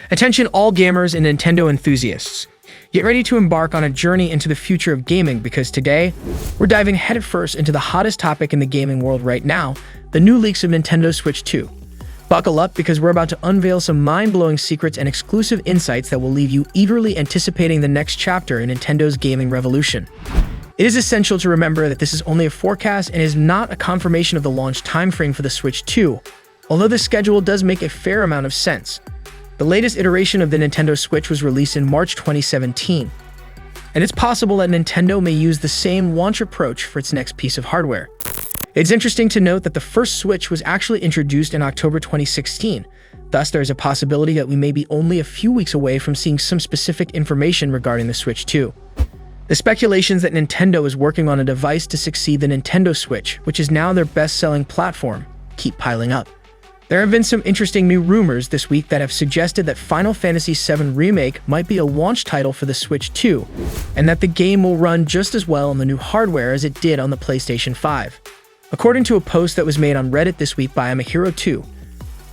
Attention all gamers and Nintendo enthusiasts. Get ready to embark on a journey into the future of gaming because today, we're diving headfirst into the hottest topic in the gaming world right now, the new leaks of Nintendo Switch 2. Buckle up because we're about to unveil some mind-blowing secrets and exclusive insights that will leave you eagerly anticipating the next chapter in Nintendo's gaming revolution. It is essential to remember that this is only a forecast and is not a confirmation of the launch timeframe for the Switch 2, although the schedule does make a fair amount of sense. The latest iteration of the Nintendo Switch was released in March 2017, and it's possible that Nintendo may use the same launch approach for its next piece of hardware. It's interesting to note that the first Switch was actually introduced in October 2016, thus there is a possibility that we may be only a few weeks away from seeing some specific information regarding the Switch 2. The speculations that Nintendo is working on a device to succeed the Nintendo Switch, which is now their best-selling platform, keep piling up. There have been some interesting new rumors this week that have suggested that Final Fantasy VII Remake might be a launch title for the Switch 2, and that the game will run just as well on the new hardware as it did on the PlayStation 5. According to a post that was made on Reddit this week by amahiro2,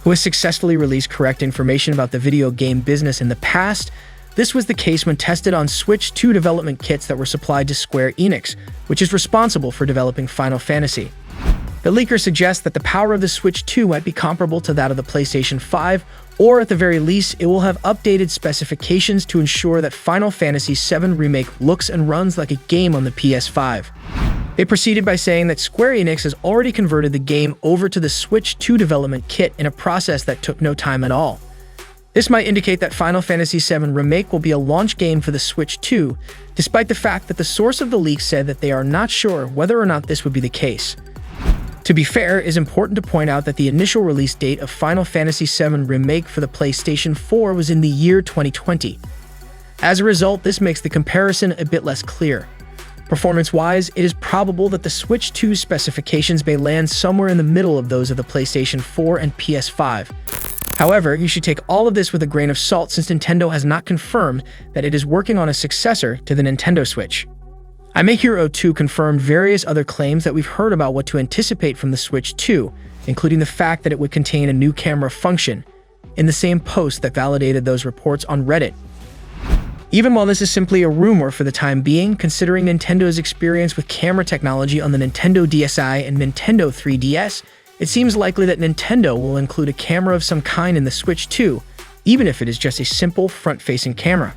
who has successfully released correct information about the video game business in the past, this was the case when tested on Switch 2 development kits that were supplied to Square Enix, which is responsible for developing Final Fantasy. The leaker suggests that the power of the Switch 2 might be comparable to that of the PlayStation 5, or at the very least, it will have updated specifications to ensure that Final Fantasy VII Remake looks and runs like a game on the PS5. They proceeded by saying that Square Enix has already converted the game over to the Switch 2 development kit in a process that took no time at all. This might indicate that Final Fantasy VII Remake will be a launch game for the Switch 2, despite the fact that the source of the leak said that they are not sure whether or not this would be the case. To be fair, it is important to point out that the initial release date of Final Fantasy VII Remake for the PlayStation 4 was in the year 2020. As a result, this makes the comparison a bit less clear. Performance-wise, it is probable that the Switch 2 specifications may land somewhere in the middle of those of the PlayStation 4 and PS5. However, you should take all of this with a grain of salt since Nintendo has not confirmed that it is working on a successor to the Nintendo Switch. amahiro2 confirmed various other claims that we've heard about what to anticipate from the Switch 2, including the fact that it would contain a new camera function, in the same post that validated those reports on Reddit. Even while this is simply a rumor for the time being, considering Nintendo's experience with camera technology on the Nintendo DSi and Nintendo 3DS, it seems likely that Nintendo will include a camera of some kind in the Switch 2, even if it is just a simple front-facing camera.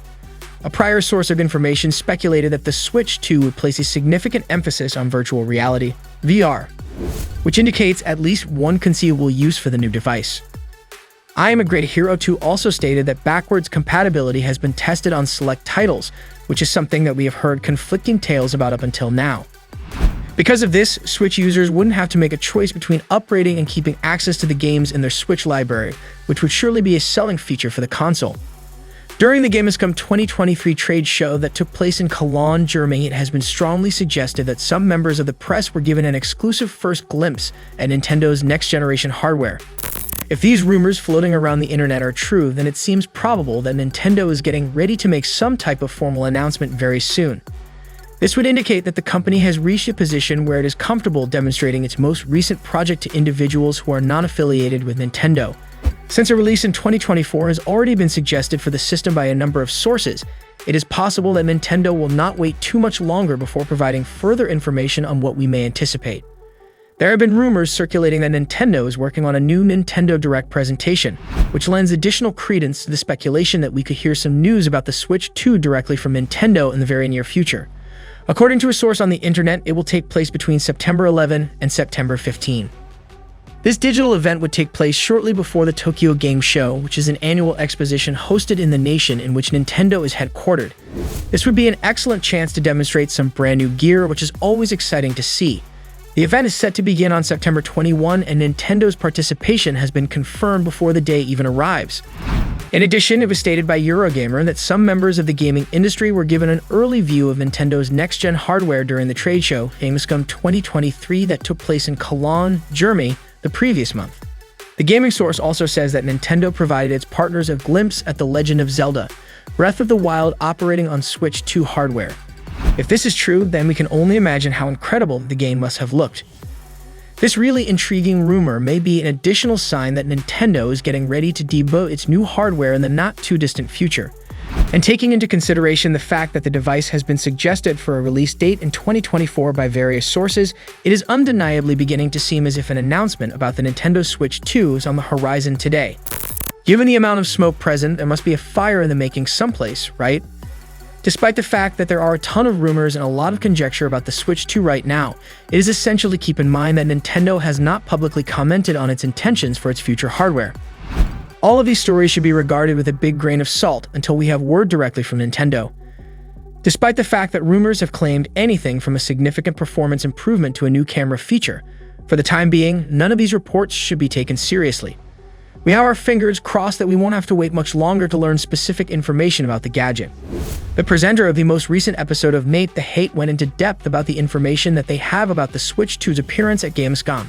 A prior source of information speculated that the Switch 2 would place a significant emphasis on virtual reality, VR, which indicates at least one conceivable use for the new device. amahiro2 also stated that backwards compatibility has been tested on select titles, which is something that we have heard conflicting tales about up until now. Because of this, Switch users wouldn't have to make a choice between upgrading and keeping access to the games in their Switch library, which would surely be a selling feature for the console. During the Gamescom 2023 trade show that took place in Cologne, Germany, it has been strongly suggested that some members of the press were given an exclusive first glimpse at Nintendo's next-generation hardware. If these rumors floating around the internet are true, then it seems probable that Nintendo is getting ready to make some type of formal announcement very soon. This would indicate that the company has reached a position where it is comfortable demonstrating its most recent project to individuals who are non-affiliated with Nintendo. Since a release in 2024 has already been suggested for the system by a number of sources, it is possible that Nintendo will not wait too much longer before providing further information on what we may anticipate. There have been rumors circulating that Nintendo is working on a new Nintendo Direct presentation, which lends additional credence to the speculation that we could hear some news about the Switch 2 directly from Nintendo in the very near future. According to a source on the internet, it will take place between September 11 and September 15. This digital event would take place shortly before the Tokyo Game Show, which is an annual exposition hosted in the nation in which Nintendo is headquartered. This would be an excellent chance to demonstrate some brand new gear, which is always exciting to see. The event is set to begin on September 21, and Nintendo's participation has been confirmed before the day even arrives. In addition, it was stated by Eurogamer that some members of the gaming industry were given an early view of Nintendo's next-gen hardware during the trade show, Gamescom 2023, that took place in Cologne, Germany, the previous month. The gaming source also says that Nintendo provided its partners a glimpse at The Legend of Zelda: Breath of the Wild operating on Switch 2 hardware. If this is true, then we can only imagine how incredible the game must have looked. This really intriguing rumor may be an additional sign that Nintendo is getting ready to debut its new hardware in the not-too-distant future. And taking into consideration the fact that the device has been suggested for a release date in 2024 by various sources, it is undeniably beginning to seem as if an announcement about the Nintendo Switch 2 is on the horizon today. Given the amount of smoke present, there must be a fire in the making someplace, right? Despite the fact that there are a ton of rumors and a lot of conjecture about the Switch 2 right now, it is essential to keep in mind that Nintendo has not publicly commented on its intentions for its future hardware. All of these stories should be regarded with a big grain of salt until we have word directly from Nintendo. Despite the fact that rumors have claimed anything from a significant performance improvement to a new camera feature, for the time being, none of these reports should be taken seriously. We have our fingers crossed that we won't have to wait much longer to learn specific information about the gadget. The presenter of the most recent episode of Mate the Hate went into depth about the information that they have about the Switch 2's appearance at Gamescom.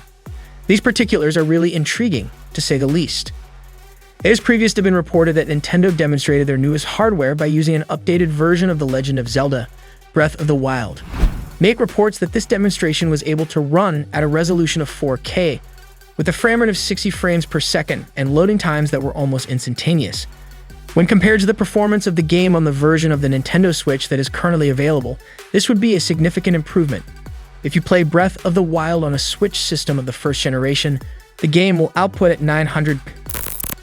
These particulars are really intriguing, to say the least. It has previously been reported that Nintendo demonstrated their newest hardware by using an updated version of The Legend of Zelda: Breath of the Wild. Mate reports that this demonstration was able to run at a resolution of 4K, with a frame rate of 60 frames per second and loading times that were almost instantaneous. When compared to the performance of the game on the version of the Nintendo Switch that is currently available, this would be a significant improvement. If you play Breath of the Wild on a Switch system of the first generation, the game will output at 900.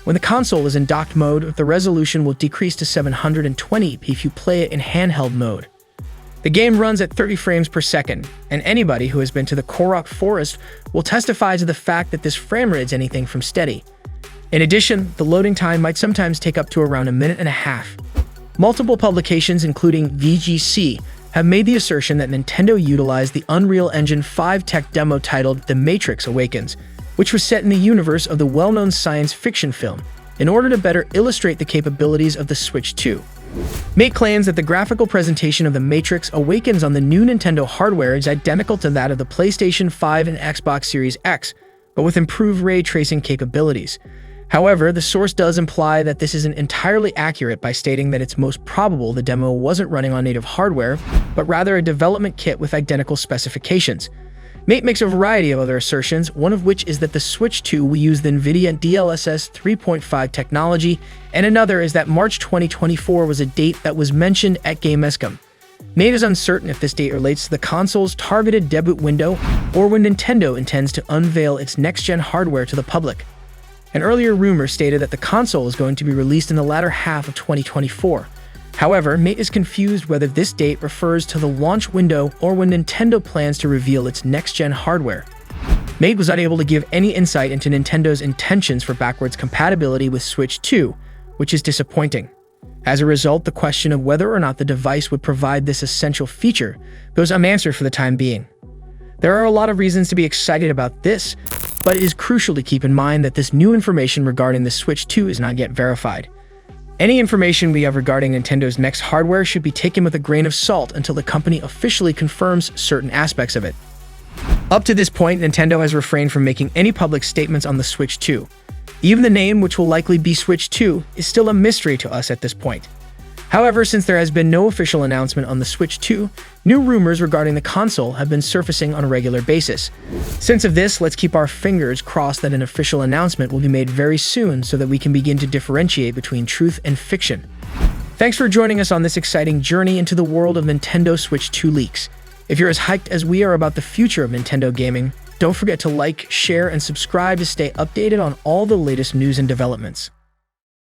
When the console is in docked mode, the resolution will decrease to 720p if you play it in handheld mode. The game runs at 30 frames per second, and anybody who has been to the Korok Forest will testify to the fact that this frame rate is anything from steady. In addition, the loading time might sometimes take up to around a minute and a half. Multiple publications, including VGC, have made the assertion that Nintendo utilized the Unreal Engine 5 tech demo titled The Matrix Awakens, which was set in the universe of the well-known science fiction film, in order to better illustrate the capabilities of the Switch 2. Mate claims that the graphical presentation of The Matrix Awakens on the new Nintendo hardware is identical to that of the PlayStation 5 and Xbox Series X, but with improved ray tracing capabilities. However, the source does imply that this isn't entirely accurate by stating that it's most probable the demo wasn't running on native hardware, but rather a development kit with identical specifications. Mate makes a variety of other assertions, one of which is that the Switch 2 will use the NVIDIA DLSS 3.5 technology, and another is that March 2024 was a date that was mentioned at Gamescom. Mate is uncertain if this date relates to the console's targeted debut window or when Nintendo intends to unveil its next-gen hardware to the public. An earlier rumor stated that the console is going to be released in the latter half of 2024. However, Mate is confused whether this date refers to the launch window or when Nintendo plans to reveal its next-gen hardware. Mate was unable to give any insight into Nintendo's intentions for backwards compatibility with Switch 2, which is disappointing. As a result, the question of whether or not the device would provide this essential feature goes unanswered for the time being. There are a lot of reasons to be excited about this, but it is crucial to keep in mind that this new information regarding the Switch 2 is not yet verified. Any information we have regarding Nintendo's next hardware should be taken with a grain of salt until the company officially confirms certain aspects of it. Up to this point, Nintendo has refrained from making any public statements on the Switch 2. Even the name, which will likely be Switch 2, is still a mystery to us at this point. However, since there has been no official announcement on the Switch 2, new rumors regarding the console have been surfacing on a regular basis. Since of this, let's keep our fingers crossed that an official announcement will be made very soon so that we can begin to differentiate between truth and fiction. Thanks for joining us on this exciting journey into the world of Nintendo Switch 2 leaks. If you're as hyped as we are about the future of Nintendo gaming, don't forget to like, share, and subscribe to stay updated on all the latest news and developments.